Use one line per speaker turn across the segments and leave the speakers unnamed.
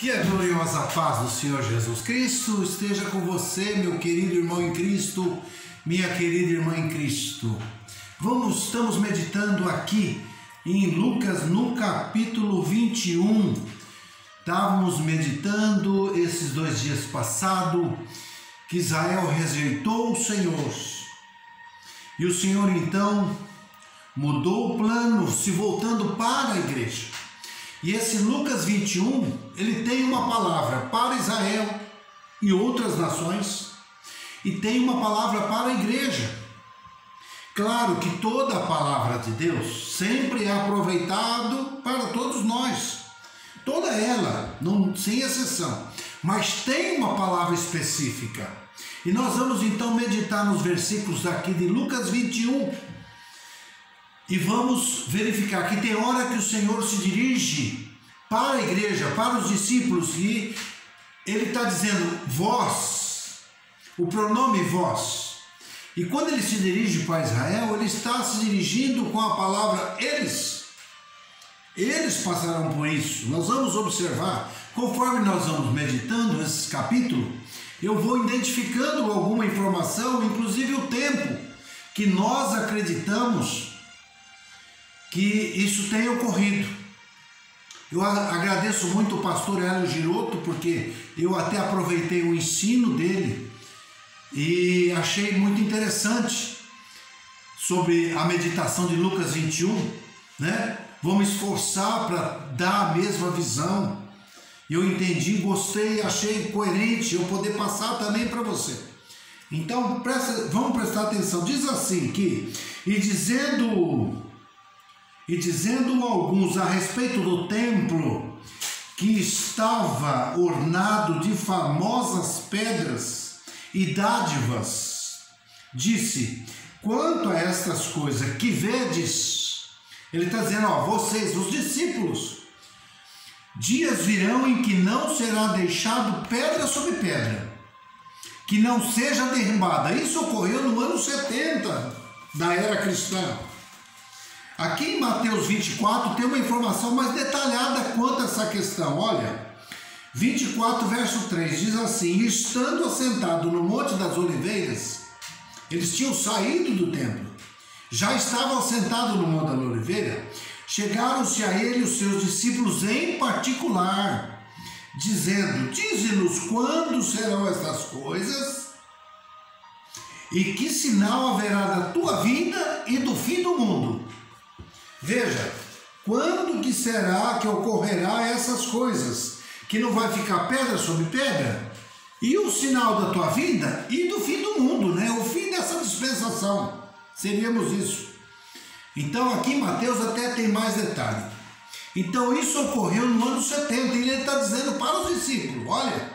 Que a gloriosa paz do Senhor Jesus Cristo esteja com você, meu querido irmão em Cristo, minha querida irmã em Cristo. Estamos meditando aqui em Lucas no capítulo 21. Estávamos meditando esses 2 dias passados que Israel rejeitou o Senhor. E o Senhor então mudou o plano, se voltando para a igreja. E esse Lucas 21, ele tem uma palavra para Israel e outras nações, e tem uma palavra para a igreja. Claro que toda a palavra de Deus sempre é aproveitado para todos nós, toda ela, sem exceção, mas tem uma palavra específica. E nós vamos então meditar nos versículos aqui de Lucas 21, e vamos verificar que tem hora que o Senhor se dirige para a igreja, para os discípulos, e Ele está dizendo vós, o pronome vós. E quando Ele se dirige para Israel, Ele está se dirigindo com a palavra eles. Eles passarão por isso. Nós vamos observar, conforme nós vamos meditando esse capítulo, eu vou identificando alguma informação, inclusive o tempo que nós acreditamos que isso tenha ocorrido. Eu agradeço muito o pastor Hélio Giroto, porque eu até aproveitei o ensino dele e achei muito interessante sobre a meditação de Lucas 21, né? Vou me esforçar para dar a mesma visão. Eu entendi, gostei, achei coerente eu poder passar também para você. Então, vamos prestar atenção. Diz assim que, e dizendo alguns a respeito do templo que estava ornado de famosas pedras e dádivas, disse: quanto a estas coisas que vedes, ele está dizendo, vocês, os discípulos, dias virão em que não será deixado pedra sobre pedra, que não seja derribada. Isso ocorreu no ano 70 da era cristã. Aqui em Mateus 24 tem uma informação mais detalhada quanto a essa questão. Olha, 24 verso 3 diz assim: estando assentado no Monte das Oliveiras, eles tinham saído do templo, já estavam assentados no Monte da Oliveira, chegaram-se a ele os seus discípulos em particular, dizendo: dize-nos quando serão estas coisas e que sinal haverá da tua vinda e do fim do mundo. Veja, quando que será que ocorrerá essas coisas? Que não vai ficar pedra sobre pedra? E o sinal da tua vinda e do fim do mundo, né? O fim dessa dispensação. Seríamos isso. Então aqui em Mateus até tem mais detalhe. Então isso ocorreu no ano 70 e ele está dizendo para os discípulos: olha,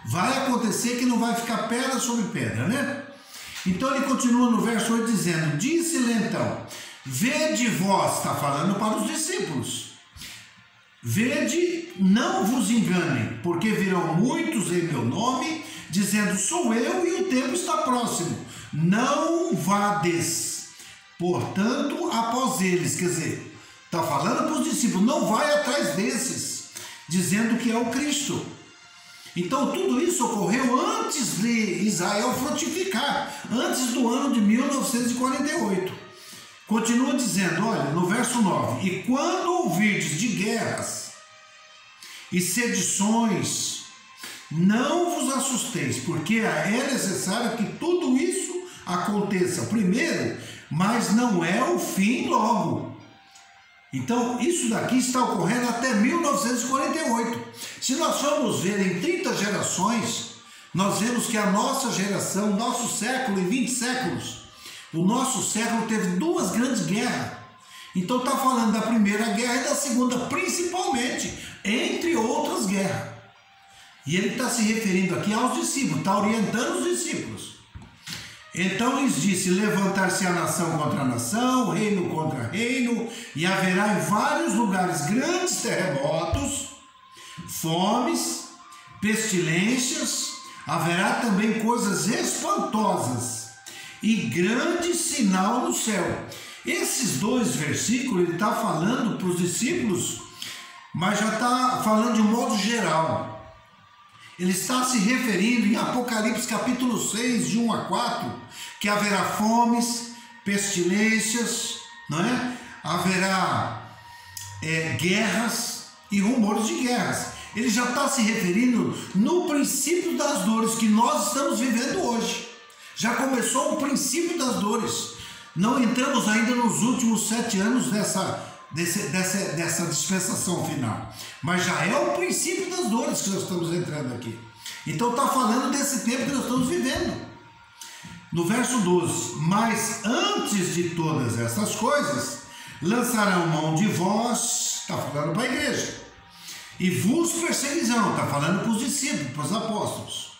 vai acontecer que não vai ficar pedra sobre pedra, né? Então ele continua no verso 8 dizendo: disse-lhe então, vede vós, está falando para os discípulos, vede, não vos engane, porque virão muitos em meu nome, dizendo sou eu e o tempo está próximo, não vades, portanto, após eles. Quer dizer, está falando para os discípulos, não vai atrás desses, dizendo que é o Cristo. Então tudo isso ocorreu antes de Israel frutificar, antes do ano de 1948. Continua dizendo, olha, no verso 9: e quando ouvirdes de guerras e sedições, não vos assusteis, porque é necessário que tudo isso aconteça primeiro, mas não é o fim logo. Então, isso daqui está ocorrendo até 1948. Se nós formos ver em 30 gerações, nós vemos que a nossa geração, nosso século, em 20 séculos, o nosso século teve 2 grandes guerras. Então está falando da primeira guerra e da segunda, principalmente, entre outras guerras. E ele está se referindo aqui aos discípulos, está orientando os discípulos. Então lhes disse: levantar-se-á nação contra nação, reino contra reino, e haverá em vários lugares grandes terremotos, fomes, pestilências, haverá também coisas espantosas e grande sinal no céu. Esses 2 versículos ele está falando para os discípulos mas já está falando de um modo geral. Ele está se referindo em Apocalipse capítulo 6, de 1 a 4, que haverá fomes, pestilências, não é? Haverá guerras e rumores de guerras. Ele já está se referindo no princípio das dores que nós estamos vivendo hoje. Já começou o princípio das dores. Não entramos ainda nos últimos 7 anos dessa dispensação final, mas já é o princípio das dores que nós estamos entrando aqui. Então está falando desse tempo que nós estamos vivendo. No verso 12: mas antes de todas essas coisas, lançarão mão de vós, está falando para a igreja, e vos perseguirão, está falando para os discípulos, para os apóstolos,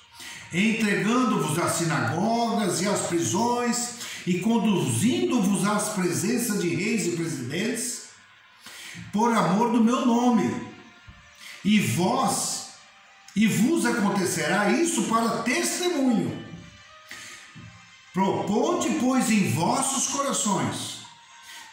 entregando-vos às sinagogas e às prisões, e conduzindo-vos às presenças de reis e presidentes, por amor do meu nome, e vos acontecerá isso para testemunho. Proponde, pois, em vossos corações,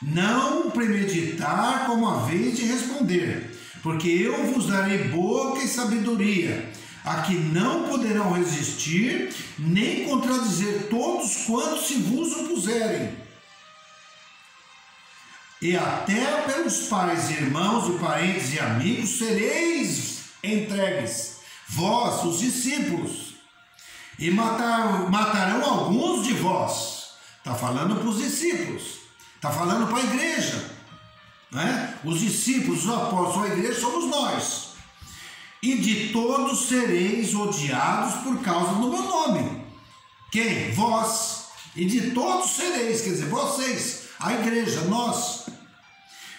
não premeditar como a vez de responder, porque eu vos darei boca e sabedoria, a que não poderão resistir, nem contradizer todos quantos se vos opuserem. E até pelos pais, irmãos e parentes e amigos sereis entregues, vós, os discípulos, e matarão alguns de vós. Está falando para os discípulos, está falando para a igreja, né? Os discípulos, os apóstolos, a igreja somos nós. E de todos sereis odiados por causa do meu nome. Quem? Vós. E de todos sereis, quer dizer, vocês, a igreja, nós.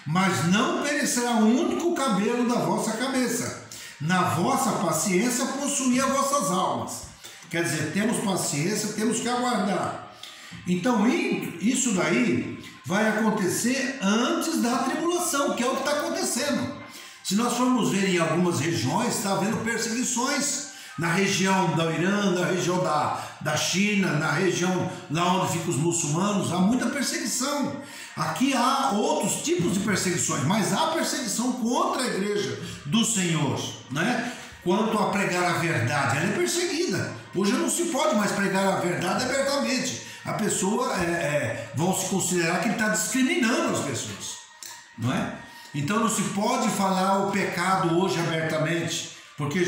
Mas não perecerá um único cabelo da vossa cabeça. Na vossa paciência possuí as vossas almas. Quer dizer, temos paciência, temos que aguardar. Então, isso daí vai acontecer antes da tribulação, que é o que está acontecendo. Se nós formos ver em algumas regiões, está havendo perseguições na região do Irã, na região da China, na região lá onde ficam os muçulmanos, há muita perseguição. Aqui há outros tipos de perseguições, mas há perseguição contra a igreja do Senhor, né? Quanto a pregar a verdade, ela é perseguida. Hoje não se pode mais pregar a verdade abertamente. A pessoa vão se considerar que ele está discriminando as pessoas, não é? Então não se pode falar o pecado hoje abertamente, porque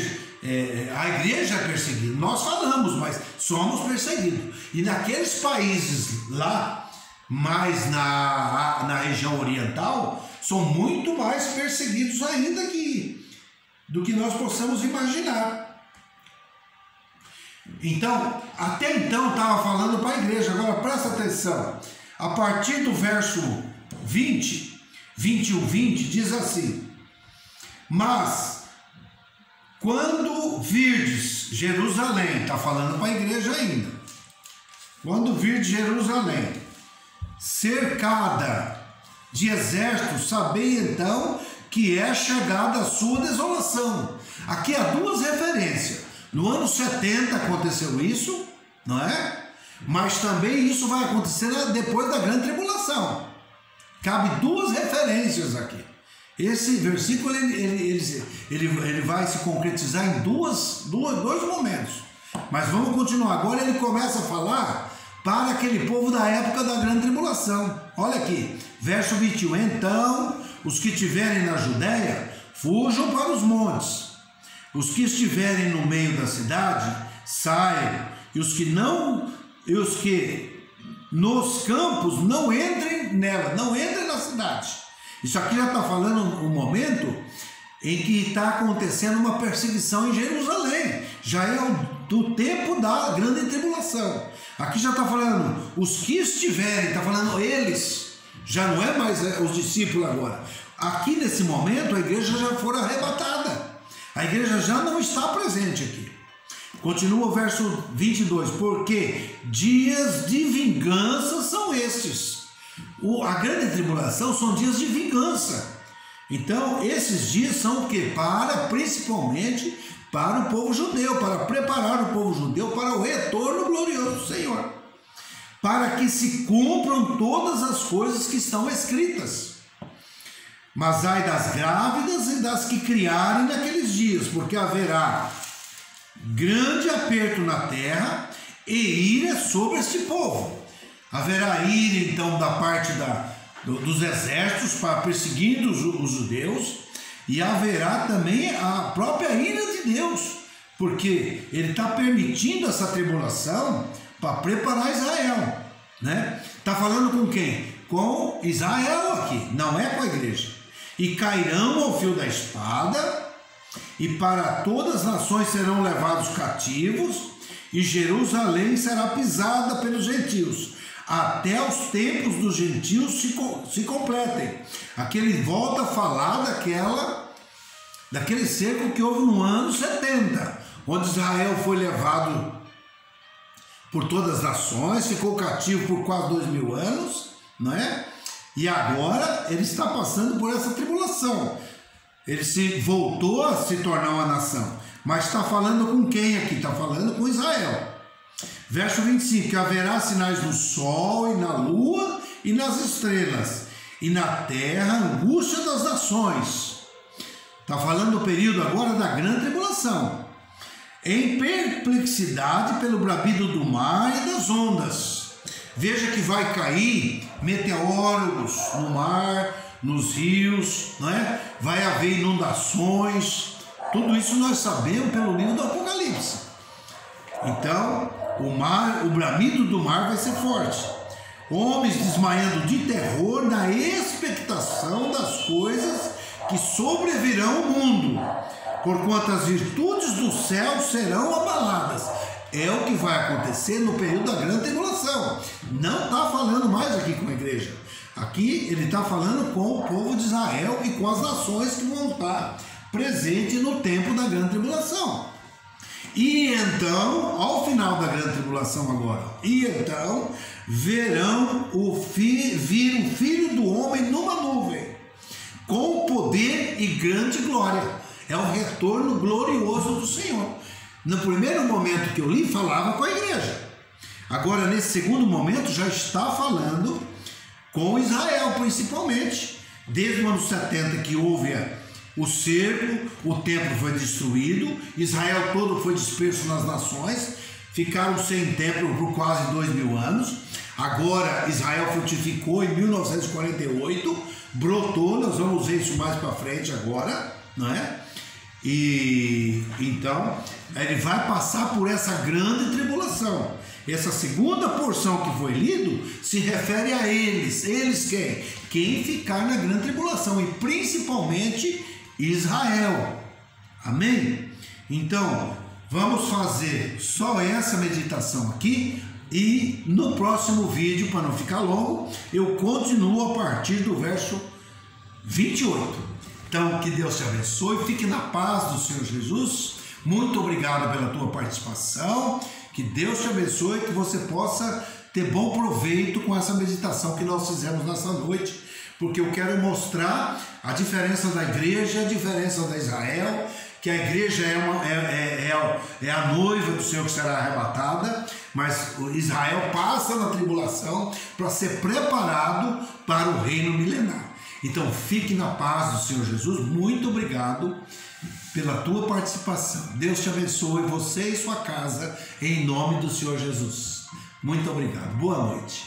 a igreja é perseguida. Nós falamos, mas somos perseguidos. E naqueles países lá, mais na região oriental, são muito mais perseguidos ainda do que nós possamos imaginar. Então, até então estava falando para a igreja. Agora presta atenção. A partir do verso 21, 20, diz assim: mas quando virdes Jerusalém, está falando para a igreja ainda, quando virdes Jerusalém cercada de exércitos, sabei então que é chegada a sua desolação. Aqui há duas referências. No ano 70 aconteceu isso, não é? Mas também isso vai acontecer depois da grande tribulação. Cabe duas referências aqui. Esse versículo ele vai se concretizar em dois momentos. Mas vamos continuar. Agora ele começa a falar para aquele povo da época da grande tribulação. Olha aqui, verso 21. Então, os que estiverem na Judéia, fujam para os montes. Os que estiverem no meio da cidade, saiam. E os que nos campos, não entrem nela, não entrem na cidade. Isso aqui já está falando um momento em que está acontecendo uma perseguição em Jerusalém. Já é do tempo da grande tribulação. Aqui já está falando os que estiverem, está falando eles, já não é mais os discípulos agora. Aqui nesse momento a igreja já foi arrebatada. A igreja já não está presente aqui. Continua o verso 22, porque dias de vingança são estes. A grande tribulação são dias de vingança. Então, esses dias são o quê? Principalmente para o povo judeu, para preparar o povo judeu para o retorno glorioso do Senhor. Para que se cumpram todas as coisas que estão escritas. Mas ai das grávidas e das que criarem naqueles dias, porque haverá grande aperto na terra e ira sobre este povo. Haverá ira, então, da parte dos exércitos para perseguindo os judeus, e haverá também a própria ira de Deus, porque ele está permitindo essa tribulação para preparar Israel, né? Está falando com quem? Com Israel aqui, não é com a igreja. E cairão ao fio da espada, e para todas as nações serão levados cativos, e Jerusalém será pisada pelos gentios, até os tempos dos gentios se completem. Aqui ele volta a falar daquele cerco que houve no ano 70, onde Israel foi levado por todas as nações, ficou cativo por quase 2000 anos, não é? E agora ele está passando por essa tribulação. Ele voltou a se tornar uma nação. Mas está falando com quem aqui? Está falando com Israel. Verso 25, que haverá sinais no sol e na lua e nas estrelas, e na terra angústia das nações. Está falando do período agora da grande tribulação. Em perplexidade pelo bramido do mar e das ondas. Veja que vai cair meteoros no mar, nos rios, não é? Vai haver inundações. Tudo isso nós sabemos pelo livro do Apocalipse. Então, o bramido do mar vai ser forte. Homens desmaiando de terror na expectação das coisas que sobrevirão ao mundo, porquanto as virtudes do céu serão abaladas. É o que vai acontecer no período da grande tribulação. Não está falando mais aqui com a igreja. Aqui ele está falando com o povo de Israel e com as nações que vão estar presentes no tempo da grande tribulação. E então, ao final da grande tribulação agora, e então verão vir o Filho do Homem numa nuvem, com poder e grande glória. É o retorno glorioso do Senhor. No primeiro momento que eu li, falava com a igreja. Agora, nesse segundo momento, já está falando com Israel, principalmente. Desde o ano 70 que houve o cerco, o templo foi destruído, Israel todo foi disperso nas nações, ficaram sem templo por quase 2000 anos. Agora, Israel frutificou em 1948, brotou, nós vamos ver isso mais para frente agora, não é? E então ele vai passar por essa grande tribulação. Essa segunda porção que foi lido se refere a eles. Eles quem? Quem ficar na grande tribulação, e principalmente Israel. Amém? Então vamos fazer só essa meditação aqui, e no próximo vídeo, para não ficar longo, eu continuo a partir do verso 28. Então, que Deus te abençoe, fique na paz do Senhor Jesus. Muito obrigado pela tua participação. Que Deus te abençoe, que você possa ter bom proveito com essa meditação que nós fizemos nessa noite, porque eu quero mostrar a diferença da igreja, a diferença da Israel, que a igreja é a noiva do Senhor que será arrebatada, mas Israel passa na tribulação para ser preparado para o reino milenar. Então fique na paz do Senhor Jesus. Muito obrigado pela tua participação. Deus te abençoe, você e sua casa, em nome do Senhor Jesus. Muito obrigado. Boa noite.